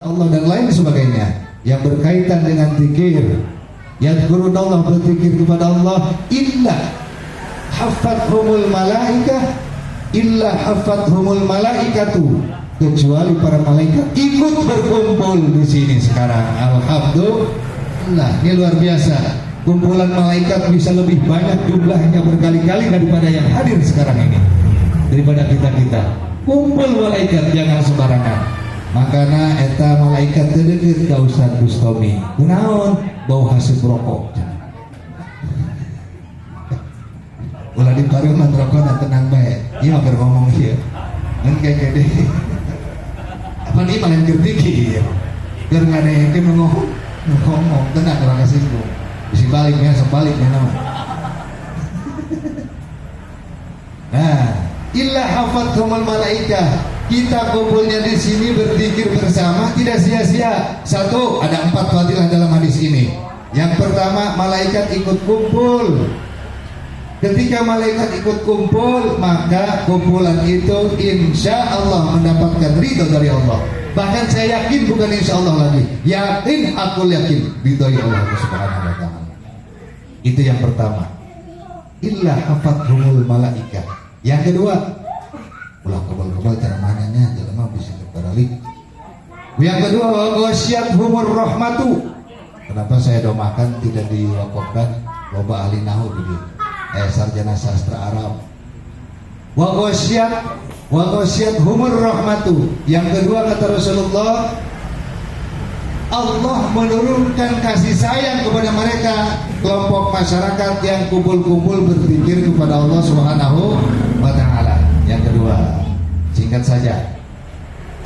Allah dan lain sebagainya yang berkaitan dengan zikir. Yadhkurunallah, berzikir kepada Allah, illa hafathumul malaikatu, kecuali para malaikat ikut berkumpul di sini sekarang. Alhamdulillah, ini luar biasa. Kumpulan malaikat bisa lebih banyak jumlahnya berkali-kali daripada yang hadir sekarang ini, daripada kita. Kumpul malaikat jangan sembarangan. Makanya eta malaikat terdekat ka Ustaz Bustami. Kunaon? Bau hasil rokok. Ulah di pareman rokok tenang bae. Ieu mah ngomong ieu. Mun kayak gede. Apa nih malah ngerti keur ngadekeun ngomong tenang urang kasinggung. Bisi baliknya sebaliknya nama. Nah, illa hafathumul malaikah. Kita kumpulnya di sini berzikir bersama tidak sia-sia. Satu, ada 4 fadilah dalam hadis ini. Yang pertama, malaikat ikut kumpul. Ketika malaikat ikut kumpul, maka kumpulan itu insya Allah mendapatkan ridho dari Allah. Bahkan saya yakin, bukan insya Allah lagi, yakin, aku yakin ridho Allah Subhanahu wa ta'ala. Itu yang pertama. Illa hafathumul malaikah. Yang kedua, ulah kebal-kebal cara mananya jelema bisa terbalik. Yang kedua, wa ghasyiyatuhumur rahmatu. Kenapa saya doakan tidak diwakafkan loba ahli nahwu di sarjana sastra Arab. Wa ghasyiyatuhumur rahmatu. Yang kedua kata Rasulullah, Allah menurunkan kasih sayang kepada mereka, kelompok masyarakat yang kumpul-kumpul berzikir kepada Allah Subhanahu wa ta'ala. Yang kedua, singkat saja,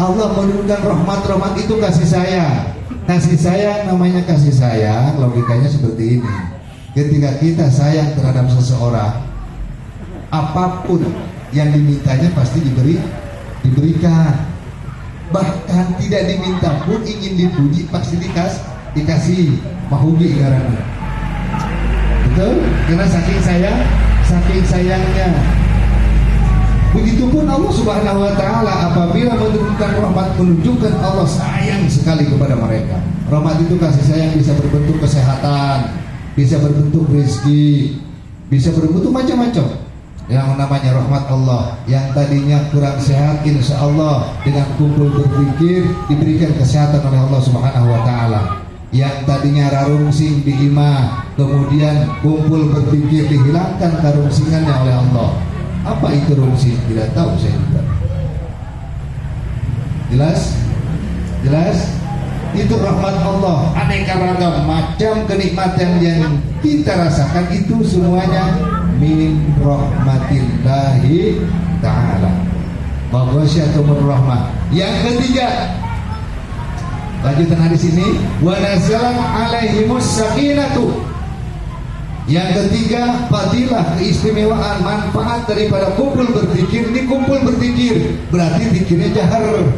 Allah menurunkan rahmat itu kasih sayang. Kasih sayang namanya kasih sayang, logikanya seperti ini. Ketika kita sayang terhadap seseorang, apapun yang dimintanya pasti diberikan. Bahkan tidak diminta pun, ingin dipuji pasti dikasih. Mahugi ngaranna. Betul? Karena saking sayangnya. Begitupun Allah Subhanahu wa ta'ala apabila menurunkan rahmat, menunjukkan Allah sayang sekali kepada mereka. Rahmat itu kasih sayang bisa berbentuk kesehatan, bisa berbentuk rezeki, bisa berbentuk macam-macam. Yang namanya rahmat Allah, yang tadinya kurang sehat, insya Allah dengan kumpul berzikir diberikan kesehatan oleh Allah Subhanahu wa ta'ala. Yang tadinya rarungsing di imah, kemudian kumpul berzikir dihilangkan karungsingannya oleh Allah. Apa itu rungsing? Tidak tahu saya juga. Jelas? Itu rahmat Allah, aneka ragam macam kenikmatan yang kita rasakan itu semuanya min rahmatillahi ta'ala. Baghasyiyatuhumur rahmah. Yang ketiga, lanjutan hadis ini, wa nazalat alaihimus sakinatu. Yang ketiga, fadilah, keistimewaan, manfaat daripada kumpul berzikir. Ini kumpul berzikir berarti zikirnya jahar,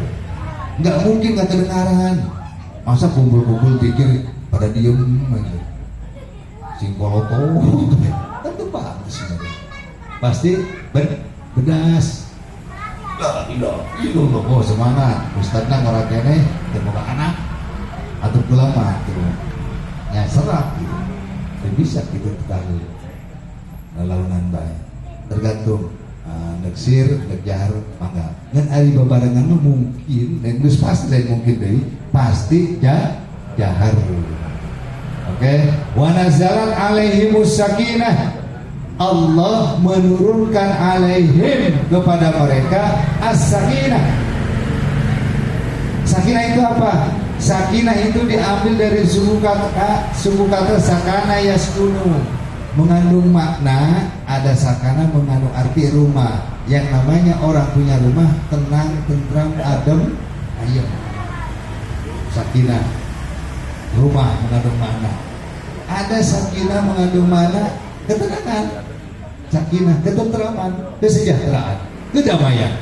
nggak mungkin nggak kedengaran. Masa kumpul-kumpul zikir pada diem aja, singkoloto tentu pasti bedas. Oh semangat Ustadz orang kene temukan anak atau ulama gitu ya, serap gitu. Bisa kita ketahui lalunan baik tergantung neksir nekjahar mangga ngan ari babarengan mungkin dan geus pasti dan mungkin deui pasti jahar. Oke, wa nazalat alaihimus sakinah. Allah menurunkan alaihim kepada mereka as-sakinah. Sakinah itu apa? Sakinah itu diambil dari suku kata sakana yaskunu, mengandung makna. Ada sakana mengandung arti rumah. Yang namanya orang punya rumah tenang, tentram, adem, ayem. Sakinah, rumah mengandung makna. Ada sakinah mengandung makna ketenangan, sakinah ketentraman, kesejahteraan, kedamaian.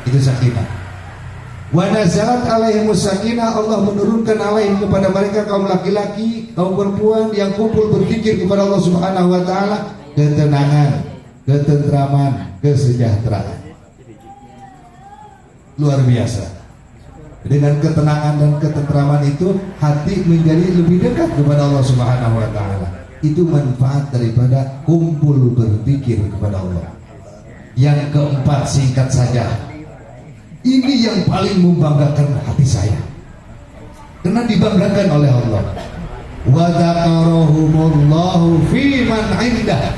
Itu sakinah. Wa nazalat alaihimus sakinah. Allah menurunkan alaihim kepada mereka kaum laki-laki, kaum perempuan yang kumpul berzikir kepada Allah Subhanahu wa ta'ala, ketenangan, ketentraman, kesejahteraan. Luar biasa. Dengan ketenangan dan ketentraman itu hati menjadi lebih dekat kepada Allah Subhanahu wa taala. Itu manfaat daripada kumpul berzikir kepada Allah. Yang keempat, singkat saja, ini yang paling membanggakan hati saya karena dibanggakan oleh Allah. Wa dzakarahumullahu fi man 'indah.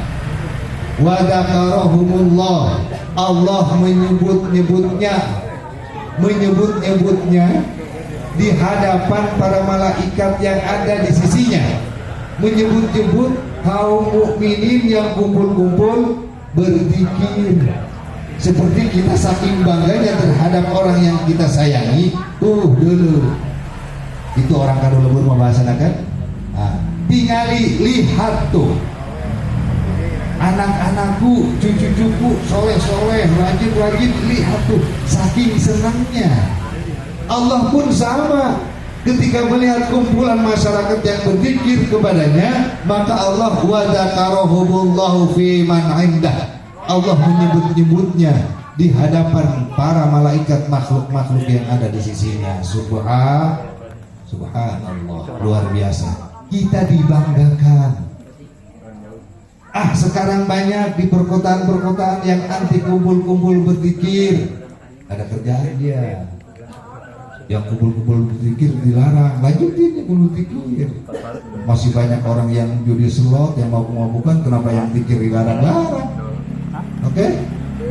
Wa dzakarahumullah, Allah menyebut-nyebutnya di hadapan para malaikat yang ada di sisinya. Menyebut-nyebut kaum mukminin yang kumpul-kumpul berzikir. Seperti kita saking bangganya terhadap orang yang kita sayangi. Dulu itu orang kado lembur membahasakan. Tingali lihat tuh anak-anakku, cucu-cucuku soleh-soleh, rajin-rajin, lihat tuh saking senangnya. Allah pun sama, ketika melihat kumpulan masyarakat yang berzikir kepadanya, maka Allah wa dzakarahumullahu fi man 'indah. Allah menyebut-nyebutnya di hadapan para malaikat, makhluk-makhluk yang ada di sisinya. Subhanallah, luar biasa. Kita dibanggakan. Sekarang banyak di perkotaan-perkotaan yang anti kumpul-kumpul berzikir. Ada kerjaan dia. Yang kumpul-kumpul berzikir dilarang. Lanjutin yang kumpul berzikir. Masih banyak orang yang judi slot, yang mabuk-mabukan. Kenapa yang zikir dilarang-larang? Oke?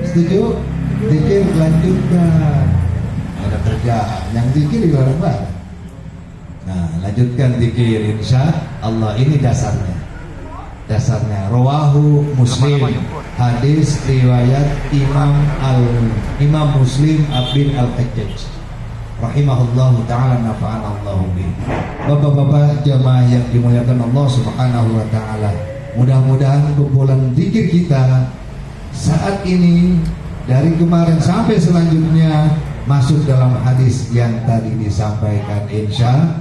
Setuju? Zikir lanjutkan. Ada kerjaan. Yang zikir dilarang-larang. Nah, lanjutkan zikir, insya Allah. Ini dasarnya. Rawahu Muslim, hadis riwayat Imam Muslim bin Al-Hajjaj rahimahullahu ta'ala, nafa'anallahu bih. Bapak-bapak jamaah yang dimuliakan Allah Subhanahu wa ta'ala, mudah-mudahan kumpulan zikir kita saat ini dari kemarin sampai selanjutnya masuk dalam hadis yang tadi disampaikan. Insya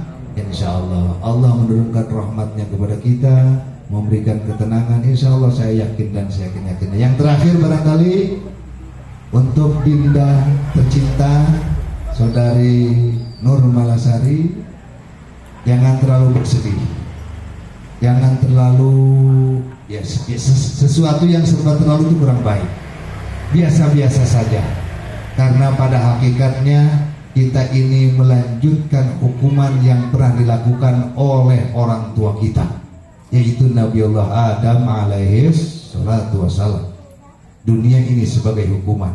Allah Allah menurunkan rahmatnya kepada kita, memberikan ketenangan. Insya Allah saya yakin dan saya yakin. Yang terakhir barangkali untuk Dinda tercinta Saudari Nur Malasari, jangan terlalu bersedih, jangan terlalu sesuatu yang serba terlalu itu kurang baik. Biasa-biasa saja, karena pada hakikatnya kita ini melanjutkan hukuman yang pernah dilakukan oleh orang tua kita, yaitu Nabiullah Adam alaihi salatu wassalam. Dunia ini sebagai hukuman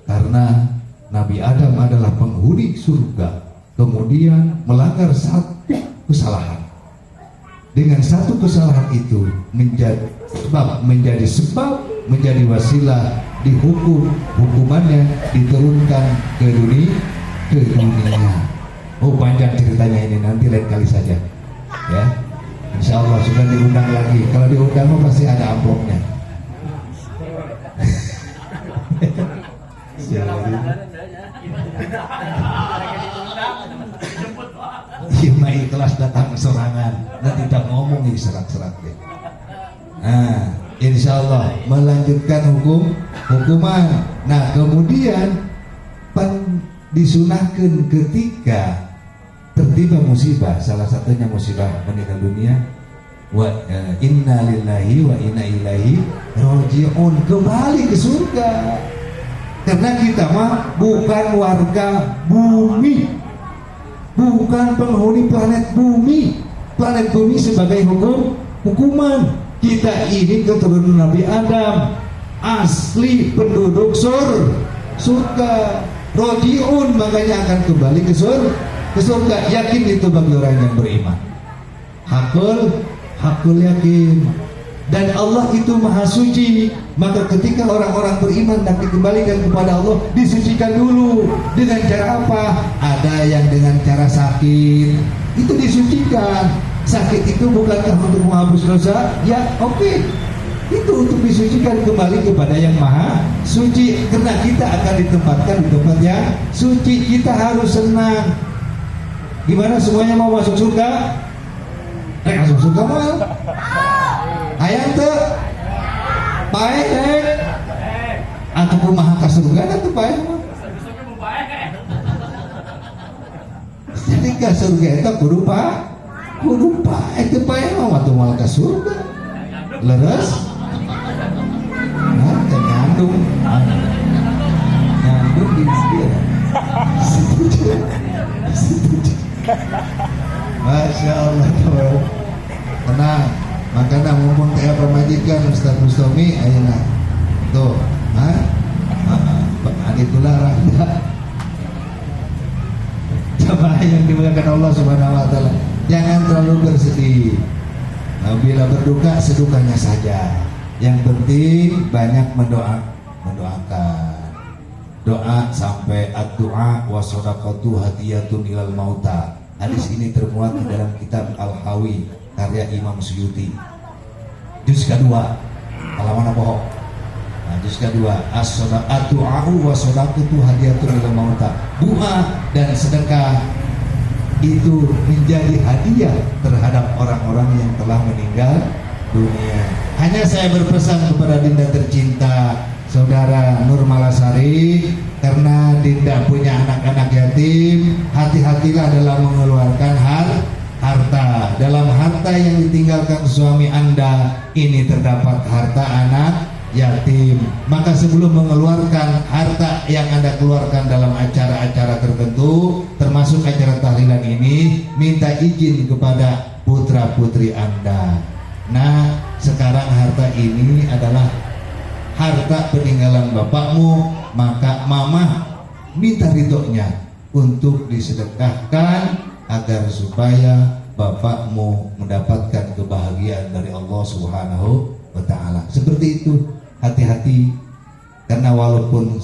karena Nabi Adam adalah penghuni surga, kemudian melanggar satu kesalahan. Dengan satu kesalahan itu menjadi sebab, menjadi wasilah dihukum, hukumannya diturunkan ke dunia. Oh, panjang ceritanya ini, nanti lain kali saja ya. Insya Allah sudah diundang lagi. Kalau diundang pasti ada amplopnya. Hima ikhlas datang serangan dan tidak ngomong ini serat-seratnya. Nah, insya Allah melanjutkan hukuman. Nah, kemudian disunahkan ketika tertimpa musibah, salah satunya musibah meninggal dunia. Wa inna lillahi wa inna ilaihi raji'un, kembali ke surga. Karena kita mah bukan warga bumi, bukan penghuni planet bumi. Planet bumi sebagai hukuman. Kita ini keturunan Nabi Adam, asli penduduk surga. Raji'un, makanya akan kembali ke surga. Yakin itu bagi orang yang beriman. Hakul yakin. Dan Allah itu maha suci. Maka ketika orang-orang beriman dan dikembalikan kepada Allah, disucikan dulu. Dengan cara apa? Ada yang dengan cara sakit, itu disucikan. Sakit itu bukankah untuk menghapus dosa? Ya, oke. Itu untuk disucikan kembali kepada yang maha suci. Karena kita akan ditempatkan di tempat yang suci. Kita harus senang. Gimana, semuanya mau masuk surga? Masuk surga mau? Ayam tuh baik atau kumaha ka surga tuh baik. ketika surga itu kudu itu paeho waktu mal ke surga leres nah nyandung di sini setuju Masya Allah tenang makanya mumpung kayak pemajikan Ustaz Mustomi ayeuna tuh aditulah rakyat jamaah yang dimuliakan Allah Subhanahu wa taala, jangan terlalu bersedih. Nah, bila berduka sedukanya saja. Yang penting banyak mendoakan. Doa sampai ad-du'a wa shadaqatu hadiyatun ilal mauta. Hadis ini termuat di dalam kitab Al-Hawi karya Imam Suyuti. Juz kedua, halaman apa? Nah, juz kedua, as-shadaqatu wa shadaqatu hadiyatun ilal mauta. Doa dan sedekah itu menjadi hadiah terhadap orang-orang yang telah meninggal dunia. Hanya saya berpesan kepada Dinda tercinta Saudara Nur Malasari, karena Dinda punya anak-anak yatim, hati-hatilah dalam mengeluarkan harta. Dalam harta yang ditinggalkan suami Anda ini terdapat harta anak yatim. Maka sebelum mengeluarkan harta yang Anda keluarkan dalam acara-acara tertentu, termasuk acara tahlilan ini, minta izin kepada putra-putri Anda. Nah, sekarang harta ini adalah harta peninggalan bapakmu, maka mama minta ridhonya untuk disedekahkan agar supaya bapakmu mendapatkan kebahagiaan dari Allah Subhanahu wa ta'ala. Seperti itu, hati-hati, karena walaupun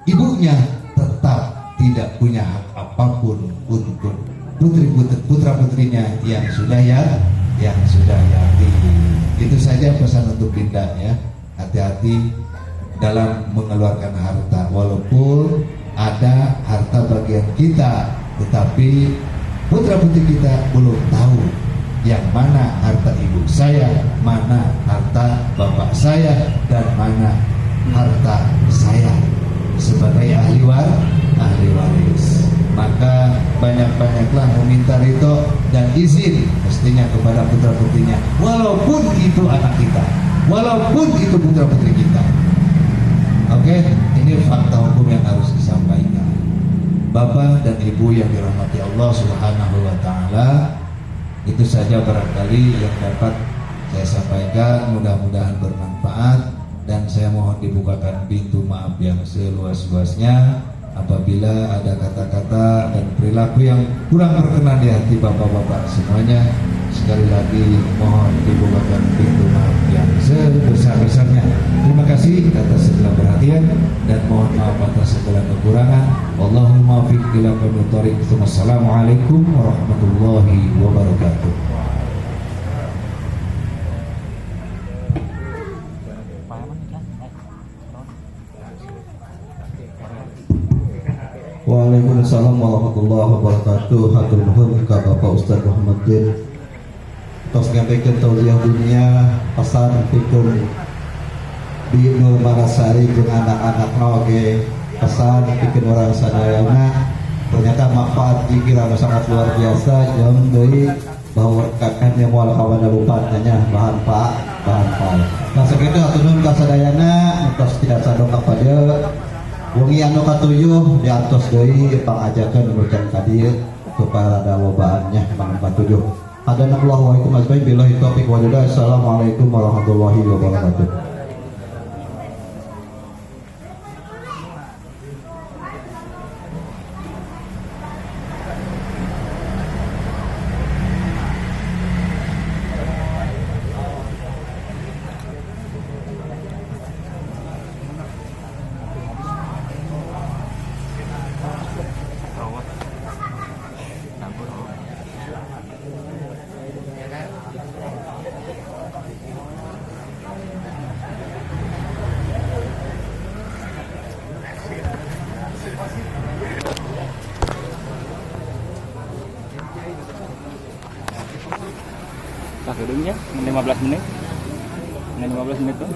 ibunya tetap tidak punya hak apapun untuk putra-putrinya yang sudah yatim. Itu saja pesan untuk Dinda ya. Hati-hati dalam mengeluarkan harta, walaupun ada harta bagian kita, tetapi putra-putri kita belum tahu yang mana harta ibu saya, mana harta bapak saya, dan mana harta saya sebagai ahli waris. Maka banyak-banyaklah meminta ridho dan izin mestinya kepada putra-putrinya, walaupun itu anak kita, walaupun itu putra-putri kita. Oke, ini fakta hukum yang harus disampaikan. Bapak dan Ibu yang dirahmati Allah Subhanahu wa ta'ala, itu saja barangkali yang dapat saya sampaikan, mudah-mudahan bermanfaat, dan saya mohon dibukakan pintu maaf yang seluas-luasnya apabila ada kata-kata dan perilaku yang kurang berkenan di hati bapak-bapak semuanya. Sekali lagi mohon dibukakan pintu maaf yang sebesar-besarnya. Terima kasih atas segala perhatian dan mohon maaf atas segala kekurangan. Wallahumma fiq ila aqwamit thoriq. Wassalamualaikum warahmatullahi wabarakatuh. Waalaikumsalam warahmatullahi wabarakatuh. Hatur nuhun ka Bapak Ustaz Muhammadin tos nyampikeun tausiah dunia pesan pikeun di Nur Malasari jeung anak-anakna oge pesan pikeun orang sadayana. Ternyata manfaat pikiran sangat luar biasa. Jam deui bahwa kakan yang moal kawana lupatnya bahan pak. Nah sakitu hatur nuhun ka sadayana tos tidak sadong kapada wengi anu katujuh diantos deui pangajakeun ngucap ka dieu kepada lobaannya mangga katujuh. Assalamualaikum warahmatullahi wabarakatuh. Assalamualaikum warahmatullahi wabarakatuh. Pas gedungnya 15 menit tuh